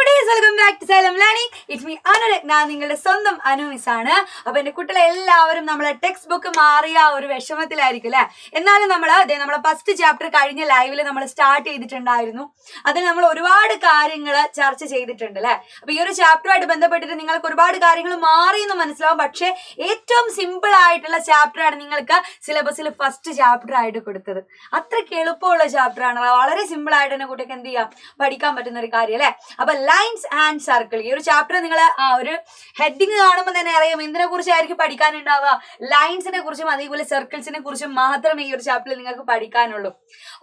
Welcome back to Xylem Learning. It's me Anu. ഞാൻ നിങ്ങളുടെ സ്വന്തം അനു മിസ് ആണ്. അപ്പൊ എന്റെ കുട്ടികളെ എല്ലാവരും നമ്മളെ ടെക്സ്റ്റ് ബുക്ക് മാറിയ ഒരു വിഷമത്തിലായിരിക്കും അല്ലെ. എന്നാലും നമ്മളെ ഫസ്റ്റ് ചാപ്റ്റർ കഴിഞ്ഞ ലൈവില് നമ്മൾ സ്റ്റാർട്ട് ചെയ്തിട്ടുണ്ടായിരുന്നു. അതിൽ നമ്മൾ ഒരുപാട് കാര്യങ്ങൾ ചർച്ച ചെയ്തിട്ടുണ്ട് അല്ലെ. അപ്പൊ ഈ ഒരു ചാപ്റ്ററുമായിട്ട് ബന്ധപ്പെട്ടിട്ട് നിങ്ങൾക്ക് ഒരുപാട് കാര്യങ്ങൾ മാറി എന്ന് മനസ്സിലാവും. പക്ഷെ ഏറ്റവും സിമ്പിൾ ആയിട്ടുള്ള ചാപ്റ്ററാണ് നിങ്ങൾക്ക് സിലബസിൽ ഫസ്റ്റ് ചാപ്റ്റർ ആയിട്ട് കൊടുത്തത്. അത്രയ്ക്ക് എളുപ്പമുള്ള ചാപ്റ്റർ ആണ്. വളരെ സിമ്പിൾ ആയിട്ട് തന്നെ കുട്ടിക്ക് എന്ത് ചെയ്യാം, പഠിക്കാൻ പറ്റുന്ന ഒരു കാര്യം അല്ലെ. അപ്പൊ ലൈൻസ് ആൻഡ് സർക്കിൾ ഈ ഒരു ചാപ്റ്റർ നിങ്ങൾ ആ ഒരു ഹെഡിങ് കാണുമ്പോൾ തന്നെ അറിയാം എന്തിനെ കുറിച്ചായിരിക്കും പഠിക്കാനുണ്ടാവുക. ലൈൻസിനെ കുറിച്ചും അതേപോലെ സർക്കിൾസിനെ കുറിച്ചും മാത്രമേ ഈ ഒരു ചാപ്റ്ററിൽ നിങ്ങൾക്ക് പഠിക്കാനുള്ളൂ.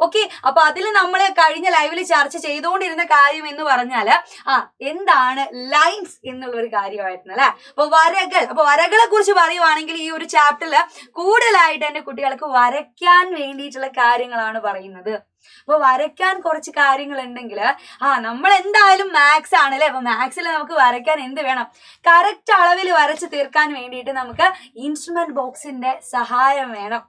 ഓക്കെ, അപ്പൊ അതിൽ നമ്മൾ കഴിഞ്ഞ ലൈവിൽ ചർച്ച ചെയ്തുകൊണ്ടിരുന്ന കാര്യം എന്ന് പറഞ്ഞാല് എന്താണ് ലൈൻസ് എന്നുള്ള ഒരു കാര്യമായിരുന്നു അല്ലെ. അപ്പൊ വരകളെ കുറിച്ച് പറയുവാണെങ്കിൽ ഈ ഒരു ചാപ്റ്ററിൽ കൂടുതലായിട്ട് എന്റെ കുട്ടികൾക്ക് വരയ്ക്കാൻ വേണ്ടിയിട്ടുള്ള കാര്യങ്ങളാണ് പറയുന്നത്. അപ്പൊ വരയ്ക്കാൻ കുറച്ച് കാര്യങ്ങൾ ഉണ്ടെങ്കിൽ നമ്മൾ എന്തായാലും മാത്സ് ആണല്ലേ. അപ്പൊ മാത്സിൽ നമുക്ക് വരയ്ക്കാൻ എന്ത് വേണം, കറക്റ്റ് അളവിൽ വരച്ച് തീർക്കാൻ വേണ്ടിയിട്ട് നമുക്ക് ഇൻസ്ട്രുമെന്റ് ബോക്സിന്റെ സഹായം വേണം.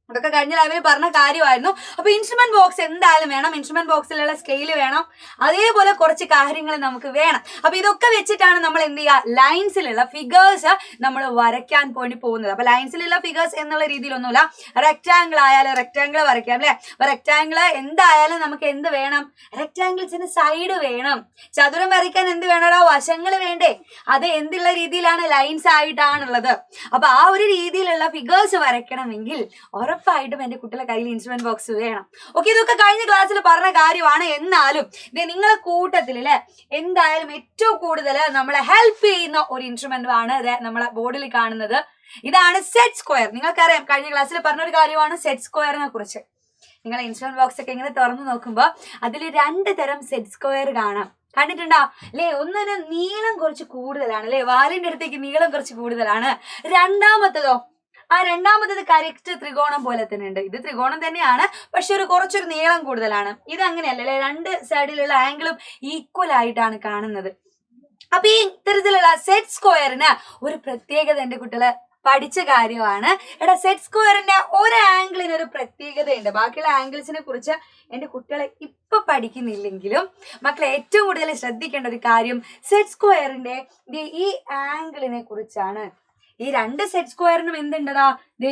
അതൊക്കെ കഴിഞ്ഞ ലൈവിൽ പറഞ്ഞ കാര്യമായിരുന്നു. അപ്പൊ ഇൻസ്ട്രുമെന്റ് ബോക്സ് എന്തായാലും വേണം. ഇൻസ്ട്രുമെന്റ് ബോക്സിലുള്ള സ്കെയിൽ വേണം, അതേപോലെ കുറച്ച് കാര്യങ്ങൾ നമുക്ക് വേണം. അപ്പൊ ഇതൊക്കെ വെച്ചിട്ടാണ് നമ്മൾ എന്ത് ചെയ്യുക, ലൈൻസിലുള്ള ഫിഗേഴ്സ് നമ്മൾ വരയ്ക്കാൻ വേണ്ടി പോകുന്നത്. അപ്പൊ ലൈൻസിലുള്ള ഫിഗേഴ്സ് എന്നുള്ള രീതിയിലൊന്നുമില്ല. റെക്ടാംഗിൾ ആയാലും റെക്ടാംഗിൾ വരയ്ക്കാം അല്ലെ. അപ്പൊ റെക്ടാംഗിൾ എന്തായാലും നമുക്ക് എന്ത് വേണം, റെക്ടാംഗിൾസിന് സൈഡ് വേണം. ചതുരം വരയ്ക്കാൻ എന്ത് വേണോ, വശങ്ങൾ വേണ്ടേ. അത് എന്തുള്ള രീതിയിലാണ്, ലൈൻസ് ആയിട്ടാണുള്ളത്. അപ്പൊ ആ ഒരു രീതിയിലുള്ള ഫിഗേഴ്സ് വരയ്ക്കണമെങ്കിൽ ഉറപ്പായിട്ടും എന്റെ കുട്ടികളുടെ കയ്യിൽ ഇൻസ്ട്രുമെന്റ് ബോക്സ് വേണം. ഓക്കെ, ഇതൊക്കെ കഴിഞ്ഞ ക്ലാസ്സിൽ പറഞ്ഞ കാര്യമാണ്. എന്നാലും നിങ്ങളെ കൂട്ടത്തിൽ അല്ലെ എന്തായാലും ഏറ്റവും കൂടുതൽ നമ്മളെ ഹെൽപ്പ് ചെയ്യുന്ന ഒരു ഇൻസ്ട്രുമെന്റ് ആണ് നമ്മളെ ബോർഡിൽ കാണുന്നത്. ഇതാണ് സെറ്റ് സ്ക്വയർ. നിങ്ങൾക്കറിയാം കഴിഞ്ഞ ക്ലാസ്സിൽ പറഞ്ഞൊരു കാര്യമാണ് സെറ്റ് സ്ക്വയറിനെ കുറിച്ച്. നിങ്ങൾ ഇൻസ്ട്രുമെന്റ് ബോക്സ് ഒക്കെ ഇങ്ങനെ തുറന്നു നോക്കുമ്പോൾ അതിൽ 2 തരം സെറ്റ് സ്ക്വയർ കാണാം. കണ്ടിട്ടുണ്ടോ അല്ലെ? ഒന്നിന് നീളം കുറച്ച് കൂടുതലാണ് അല്ലെ, വാലിന്റെ അടുത്തേക്ക് നീളം കുറച്ച് കൂടുതലാണ്. രണ്ടാമത്തത് കറക്റ്റ് ത്രികോണം പോലെ തന്നെ ഉണ്ട്. ഇത് ത്രികോണം തന്നെയാണ്, പക്ഷെ കുറച്ചൊരു നീളം കൂടുതലാണ്. ഇത് അങ്ങനെയല്ല അല്ലെ, 2 സൈഡിലുള്ള ആംഗിളും ഈക്വൽ ആയിട്ടാണ് കാണുന്നത്. അപ്പൊ ഈ ഇത്തരത്തിലുള്ള സെറ്റ് സ്ക്വയറിന് ഒരു പ്രത്യേകത എന്റെ കുട്ടികള് പഠിച്ച കാര്യമാണ്. സെറ്റ് സ്ക്വയറിന്റെ ഒരു ആംഗിളിന് ഒരു പ്രത്യേകതയുണ്ട്. ബാക്കിയുള്ള ആംഗിൾസിനെ കുറിച്ച് എന്റെ കുട്ടികളെ ഇപ്പൊ പഠിക്കുന്നില്ലെങ്കിലും മക്കളെ ഏറ്റവും കൂടുതൽ ശ്രദ്ധിക്കേണ്ട ഒരു കാര്യം സെറ്റ് സ്ക്വയറിന്റെ ഈ ആംഗിളിനെ കുറിച്ചാണ്. ഈ 2 സെറ്റ് സ്ക്വയറിനും എന്തുണ്ടതാ,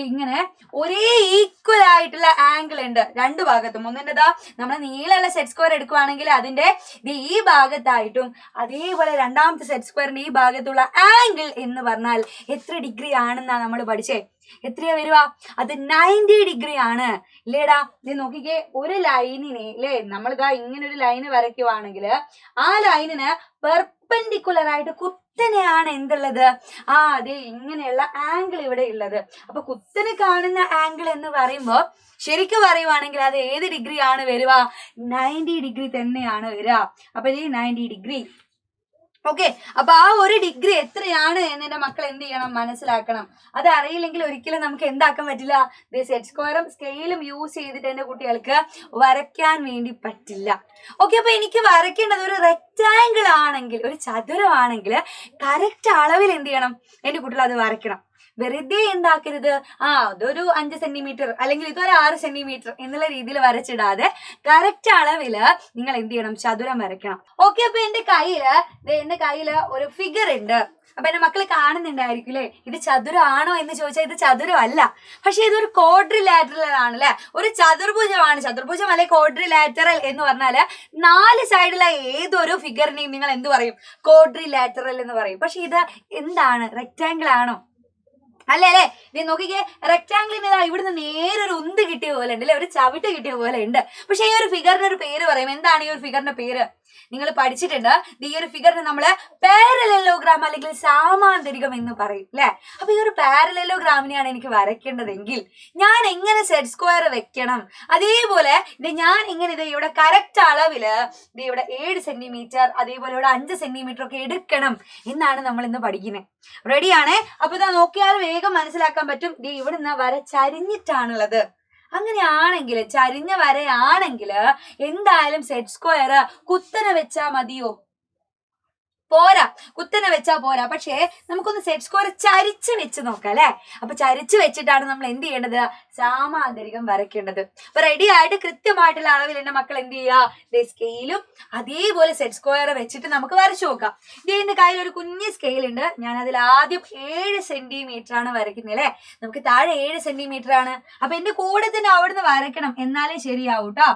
ഇങ്ങനെ ഒരേ ഈക്വൽ ആയിട്ടുള്ള ആംഗിൾ ഉണ്ട് 2 ഭാഗത്തും. ഒന്നിൻ്റെതാ നമ്മൾ നീളമുള്ള സെറ്റ് സ്ക്വയർ എടുക്കുവാണെങ്കിൽ അതിന്റെ ഈ ഭാഗത്തായിട്ടും, അതേപോലെ രണ്ടാമത്തെ സെറ്റ് സ്ക്വയറിന്റെ ഈ ഭാഗത്തുള്ള ആംഗിൾ എന്ന് പറഞ്ഞാൽ എത്ര ഡിഗ്രി ആണെന്നാ നമ്മൾ പഠിച്ചേ. എത്രയാ വരുക, അത് 90 ഡിഗ്രി ആണ് ഇല്ലേടാ. നീ നോക്കിക്കേ, ഒരു ലൈനിനെ അല്ലേ, നമ്മളിതാ ഇങ്ങനെ ഒരു ലൈന് വരയ്ക്കുവാണെങ്കിൽ ആ ലൈനിന് പെർപെൻഡിക്കുലർ ആയിട്ട് കുത്തനെയാണ് എന്തുള്ളത്, അതെ ഇങ്ങനെയുള്ള ആംഗിൾ ഇവിടെ ഉള്ളത്. അപ്പൊ കുത്തനെ കാണുന്ന ആംഗിൾ എന്ന് പറയുമ്പോ ശരിക്കും പറയുവാണെങ്കിൽ അത് ഏത് ഡിഗ്രി ആണ് വരിക, 90 ഡിഗ്രി തന്നെയാണ് വരിക. അപ്പൊ ഇത് 90 ഡിഗ്രി. ഓക്കെ, അപ്പൊ ആ ഒരു ഡിഗ്രി എത്രയാണ് എന്ന് എന്റെ മക്കൾ എന്ത് ചെയ്യണം, മനസ്സിലാക്കണം. അത് അറിയില്ലെങ്കിൽ ഒരിക്കലും നമുക്ക് എന്താക്കാൻ പറ്റില്ല, സെറ്റ് സ്ക്വയറും സ്കെയിലും യൂസ് ചെയ്തിട്ട് എന്റെ കുട്ടികൾക്ക് വരയ്ക്കാൻ വേണ്ടി പറ്റില്ല. ഓക്കെ, അപ്പൊ എനിക്ക് വരയ്ക്കേണ്ടത് ഒരു റെക്ടാംഗിൾ ആണെങ്കിൽ, ഒരു ചതുരമാണെങ്കിൽ കറക്റ്റ് അളവിൽ എന്ത് ചെയ്യണം, എന്റെ കുട്ടികൾ അത് വരയ്ക്കണം. വെറുതെ എന്താക്കരുത്, അതൊരു 5 സെന്റിമീറ്റർ അല്ലെങ്കിൽ ഇതൊരു 6 സെന്റിമീറ്റർ എന്നുള്ള രീതിയിൽ വരച്ചിടാതെ കറക്റ്റ് അളവില് നിങ്ങൾ എന്ത് ചെയ്യണം, ചതുരം വരയ്ക്കണം. ഓക്കെ, അപ്പൊ എന്റെ കയ്യില് ഒരു ഫിഗർ ഉണ്ട്. അപ്പൊ എന്റെ മക്കള് കാണുന്നുണ്ടായിരിക്കും അല്ലെ. ഇത് ചതുരമാണോ എന്ന് ചോദിച്ചാൽ ഇത് ചതുരമല്ല, പക്ഷെ ഇതൊരു ക്വാഡ്രിലാറ്ററൽ ആണ് അല്ലെ. ഒരു ചതുർഭുജമാണ്. ചതുർഭുജം അല്ലെ ക്വാഡ്രിലാറ്ററൽ എന്ന് പറഞ്ഞാല് 4 സൈഡിലെ ഏതൊരു ഫിഗറിനെയും നിങ്ങൾ എന്ത് പറയും, ക്വാഡ്രിലാറ്ററൽ എന്ന് പറയും. പക്ഷെ ഇത് എന്താണ്, റെക്ടാംഗിൾ ആണോ? അല്ലേ. നീ നോക്കിക്കേ, റെക്ടാംഗിളിന് ഇവിടുന്ന് നേരൊരു ഉന്ത് കിട്ടിയ പോലെ ഉണ്ട് അല്ലെ, ഒരു ചവിട്ട് കിട്ടിയ പോലെ ഉണ്ട്. പക്ഷെ ഈ ഒരു ഫിഗറിന് ഒരു പേര് പറയും. എന്താണ് ഈ ഒരു ഫിഗറിന്റെ പേര്? നിങ്ങൾ പഠിച്ചിട്ടുണ്ട്. ഈ ഒരു ഫിഗറിന് നമ്മള് പാരലലോഗ്രാം അല്ലെങ്കിൽ സാമാന്തരികം എന്ന് പറയും അല്ലെ. അപ്പൊ ഈ ഒരു പാരലലോഗ്രാമിനെയാണ് എനിക്ക് വരയ്ക്കേണ്ടതെങ്കിൽ ഞാൻ എങ്ങനെ സെറ്റ് സ്ക്വയർ വെക്കണം, അതേപോലെ ഞാൻ ഇങ്ങനെ ഇവിടെ കറക്റ്റ് അളവില് ഇവിടെ 7 സെന്റിമീറ്റർ അതേപോലെ ഇവിടെ 5 സെന്റിമീറ്റർ ഒക്കെ എടുക്കണം എന്നാണ് നമ്മൾ ഇന്ന് പഠിക്കുന്നത്. റെഡിയാണേ? അപ്പൊ ഇതാ നോക്കിയാൽ വേഗം മനസ്സിലാക്കാൻ പറ്റും. ഇവിടുന്ന് വര ചരിഞ്ഞിട്ടാണുള്ളത്. അങ്ങനെയാണെങ്കിൽ, ചരിഞ്ഞ വരയാണെങ്കിൽ എന്തായാലും സെറ്റ് സ്ക്വയർ കുത്തനെ വെച്ചാ മതിയോ? പോരാ, കുത്തനെ വെച്ചാ പോരാ. പക്ഷേ നമുക്കൊന്ന് സെറ്റ് സ്ക്വയർ ചരിച്ച് വെച്ച് നോക്കാം അല്ലെ. അപ്പൊ ചരിച്ച് വെച്ചിട്ടാണ് നമ്മൾ എന്ത് ചെയ്യേണ്ടത്, സാമാന്തരികം വരയ്ക്കേണ്ടത്. അപ്പൊ റെഡി ആയിട്ട് കൃത്യമായിട്ടുള്ള അളവിൽ എന്റെ മക്കൾ എന്ത് ചെയ്യുക, സ്കെയിലും അതേപോലെ സെറ്റ് സ്ക്വയർ വെച്ചിട്ട് നമുക്ക് വരച്ചു നോക്കാം. എന്റെ കയ്യിൽ ഒരു കുഞ്ഞ് സ്കെയിൽ ഉണ്ട്. ഞാൻ അതിൽ ആദ്യം 7 സെന്റിമീറ്റർ ആണ് വരയ്ക്കുന്നത് അല്ലെ. നമുക്ക് താഴെ 7 സെന്റിമീറ്റർ ആണ്. അപ്പൊ എന്റെ കൂടെ തന്നെ അവിടുന്ന് വരയ്ക്കണം, എന്നാലേ ശരിയാവും കേട്ടോ.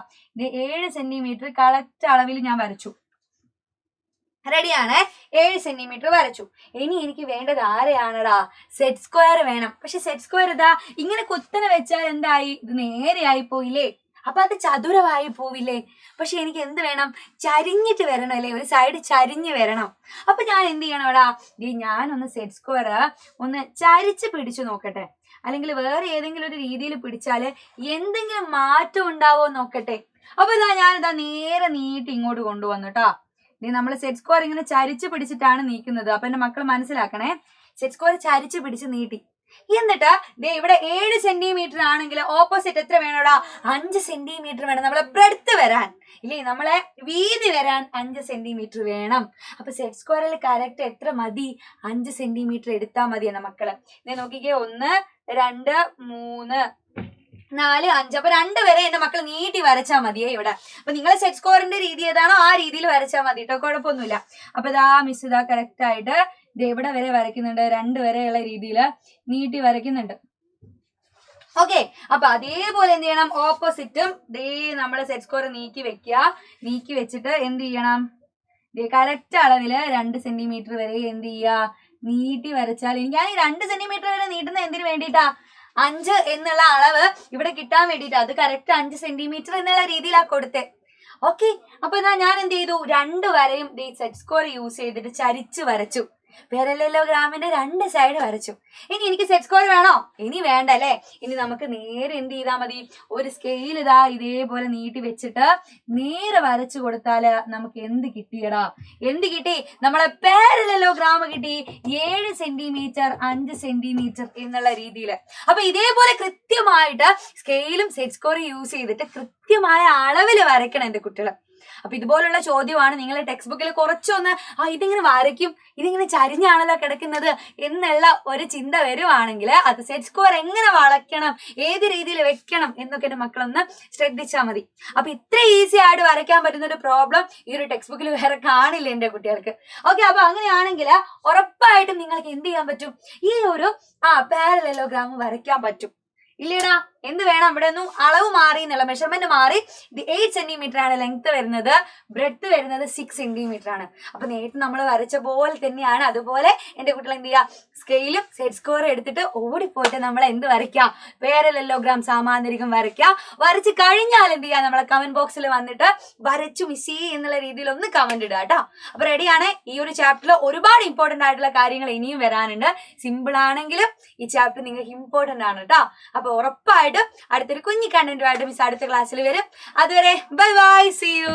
7 സെന്റിമീറ്റർ കറക്റ്റ് അളവിൽ ഞാൻ വരച്ചു. റെഡിയാണ്, 7 സെന്റിമീറ്റർ വരച്ചു. ഇനി എനിക്ക് വേണ്ടത് ആരെയാണടാ, സെറ്റ് സ്ക്വയർ വേണം. പക്ഷെ സെറ്റ് സ്ക്വയർ ഇതാ ഇങ്ങനെ കുത്തനെ വെച്ചാൽ എന്തായി, ഇത് നേരെയായി പോയില്ലേ, അപ്പൊ അത് ചതുരമായി പോവില്ലേ. പക്ഷെ എനിക്ക് എന്ത് വേണം, ചരിഞ്ഞിട്ട് വരണം അല്ലേ, ഒരു സൈഡ് ചരിഞ്ഞ് വരണം. അപ്പൊ ഞാൻ എന്ത് ചെയ്യണം എടാ, ഞാനൊന്ന് സെറ്റ് സ്ക്വയർ ഒന്ന് ചരിച്ച് പിടിച്ചു നോക്കട്ടെ, അല്ലെങ്കിൽ വേറെ ഏതെങ്കിലും ഒരു രീതിയിൽ പിടിച്ചാല് എന്തെങ്കിലും മാറ്റം ഉണ്ടാവോ നോക്കട്ടെ. അപ്പൊ ഞാനിതാ നേരെ നീട്ടി ഇങ്ങോട്ട് കൊണ്ടുവന്നു കേട്ടോ. നമ്മൾ സെറ്റ് സ്ക്വയർ ഇങ്ങനെ ചരിച്ച് പിടിച്ചിട്ടാണ് നീക്കുന്നത്. അപ്പൊ എന്റെ മക്കൾ മനസ്സിലാക്കണേ, സെറ്റ് സ്ക്വയർ ചരിച്ച് പിടിച്ച് നീട്ടി. എന്നിട്ട് ഇവിടെ 7 സെന്റിമീറ്റർ ആണെങ്കിൽ ഓപ്പോസിറ്റ് എത്ര വേണോടാ, 5 സെന്റിമീറ്റർ വേണം നമ്മളെ ബ്രെഡ്ത്ത് വരാൻ ഇല്ലേ, നമ്മളെ വീതി വരാൻ 5 സെന്റിമീറ്റർ വേണം. അപ്പൊ സെറ്റ് സ്ക്വയറിൽ കറക്റ്റ് എത്ര മതി, 5 സെന്റിമീറ്റർ എടുത്താൽ മതി എന്ന മക്കള്. നോക്കിക്കേ, 1 2 3 4 5. അപ്പൊ 2 വരെ എന്റെ മക്കൾ നീട്ടി വരച്ചാൽ മതിയേ ഇവിടെ. അപ്പൊ നിങ്ങളെ സെറ്റ് സ്കോറിന്റെ രീതി ഏതാണോ ആ രീതിയിൽ വരച്ചാൽ മതി കേട്ടോ, കുഴപ്പമൊന്നുമില്ല. അപ്പൊ മിസ് കറക്റ്റ് ആയിട്ട് ഇവിടെ വരെ വരയ്ക്കുന്നുണ്ട്, 2 വരെയുള്ള രീതിയിൽ നീട്ടി വരയ്ക്കുന്നുണ്ട്. ഓക്കെ, അപ്പൊ അതേപോലെ എന്ത് ചെയ്യണം, ഓപ്പോസിറ്റും നമ്മളെ സെറ്റ് സ്കോർ നീക്കി വെക്കുക. നീക്കി വെച്ചിട്ട് എന്ത് ചെയ്യണം, കറക്റ്റ് അളവില് 2 സെന്റിമീറ്റർ വരെ എന്ത് ചെയ്യുക, നീട്ടി വരച്ചാൽ ഞാൻ ഈ 2 സെന്റിമീറ്റർ വരെ നീട്ടുന്നത് എന്തിനു വേണ്ടിയിട്ടാ, 5 എന്നുള്ള അളവ് ഇവിടെ കിട്ടാൻ വേണ്ടിയിട്ട്. അത് കറക്റ്റ് 5 സെന്റിമീറ്റർ എന്നുള്ള രീതിയിലാ കൊടുത്തേ. ഓക്കെ, അപ്പൊ ഞാൻ എന്ത് ചെയ്തു, 2 വരെയും സെറ്റ് സ്ക്വയർ യൂസ് ചെയ്തിട്ട് ചരിച്ച് വരച്ചു. പാരലലോഗ്രാമിന്റെ 2 സൈഡ് വരച്ചു. ഇനി എനിക്ക് സെറ്റ് സ്ക്വയർ വേണോ, ഇനി വേണ്ട അല്ലേ. ഇനി നമുക്ക് നേരെ എന്ത് ചെയ്താൽ മതി, ഒരു സ്കെയിൽ ഇതേപോലെ നീട്ടി വെച്ചിട്ട് നേരെ വരച്ചു കൊടുത്താല് നമുക്ക് എന്ത് കിട്ടിയടാ, എന്ത് കിട്ടി, നമ്മളെ പാരലലോഗ്രാം കിട്ടി. 7 സെന്റിമീറ്റർ 5 സെന്റിമീറ്റർ എന്നുള്ള രീതിയിൽ. അപ്പൊ ഇതേപോലെ കൃത്യമായിട്ട് സ്കെയിലും സെറ്റ് സ്ക്വയർ യൂസ് ചെയ്തിട്ട് കൃത്യമായ അളവിൽ വരയ്ക്കണം എന്റെ കുട്ടികൾ. അപ്പൊ ഇതുപോലുള്ള ചോദ്യമാണ് നിങ്ങളെ ടെക്സ്റ്റ് ബുക്കിൽ കുറച്ചൊന്ന് ഇതിങ്ങനെ വരയ്ക്കും, ഇതിങ്ങനെ ചരിഞ്ഞാണല്ലോ കിടക്കുന്നത് എന്നുള്ള ഒരു ചിന്ത വരുവാണെങ്കിൽ അത് സെറ്റ് സ്ക്വയർ എങ്ങനെ വളയ്ക്കണം, ഏത് രീതിയിൽ വെക്കണം എന്നൊക്കെ എന്റെ മക്കളൊന്ന് ശ്രദ്ധിച്ചാൽ മതി. അപ്പൊ ഇത്ര ഈസി ആയിട്ട് വരയ്ക്കാൻ പറ്റുന്ന ഒരു പ്രോബ്ലം ഈ ഒരു ടെക്സ്റ്റ് ബുക്കിൽ വേറെ കാണില്ല എന്റെ കുട്ടികൾക്ക്. ഓക്കെ, അപ്പൊ അങ്ങനെയാണെങ്കിൽ ഉറപ്പായിട്ടും നിങ്ങൾക്ക് എന്ത് ചെയ്യാൻ പറ്റും, ഈ ഒരു പാരലലോഗ്രാം വരയ്ക്കാൻ പറ്റും ഇല്ലേടാ. എന്ത് വേണം, ഇവിടെ ഒന്നും അളവ് മാറി എന്നുള്ള മെഷർമെന്റ് മാറി. ഇത് 8 സെന്റിമീറ്റർ ആണ് ലെങ്ത് വരുന്നത്, ബ്രെഡ്ത്ത് വരുന്നത് 6 സെന്റിമീറ്റർ ആണ്. അപ്പൊ നേരിട്ട് നമ്മൾ വരച്ച പോലെ തന്നെയാണ്. അതുപോലെ എന്റെ കുട്ടികൾ എന്ത് ചെയ്യുക, സ്കെയിലും സെറ്റ് സ്ക്വയർ എടുത്തിട്ട് ഓടിപ്പോയിട്ട് നമ്മൾ എന്ത് വരയ്ക്കാം, പാരലലോഗ്രാം സാമാന്തരികം വരയ്ക്കാം. വരച്ച് കഴിഞ്ഞാൽ എന്ത് ചെയ്യുക, നമ്മളെ കമന്റ് ബോക്സിൽ വന്നിട്ട് വരച്ചു മിസ്സി എന്നുള്ള രീതിയിൽ ഒന്ന് കമന്റ് ഇടുക കേട്ടോ. അപ്പൊ റെഡിയാണ്. ഈ ഒരു ചാപ്റ്ററിൽ ഒരുപാട് ഇമ്പോർട്ടന്റ് ആയിട്ടുള്ള കാര്യങ്ങൾ ഇനിയും വരാനുണ്ട്. സിമ്പിൾ ആണെങ്കിലും ഈ ചാപ്റ്റർ നിങ്ങൾക്ക് ഇമ്പോർട്ടന്റ് ആണ് കേട്ടോ. അപ്പൊ ഉറപ്പായിട്ട് അടുത്തൊരു കുഞ്ഞു കണ്ടന്റുമായിട്ട് മിസ് അടുത്ത ക്ലാസ്സിൽ വരും. അതുവരെ ബൈ ബൈ, സീ യു.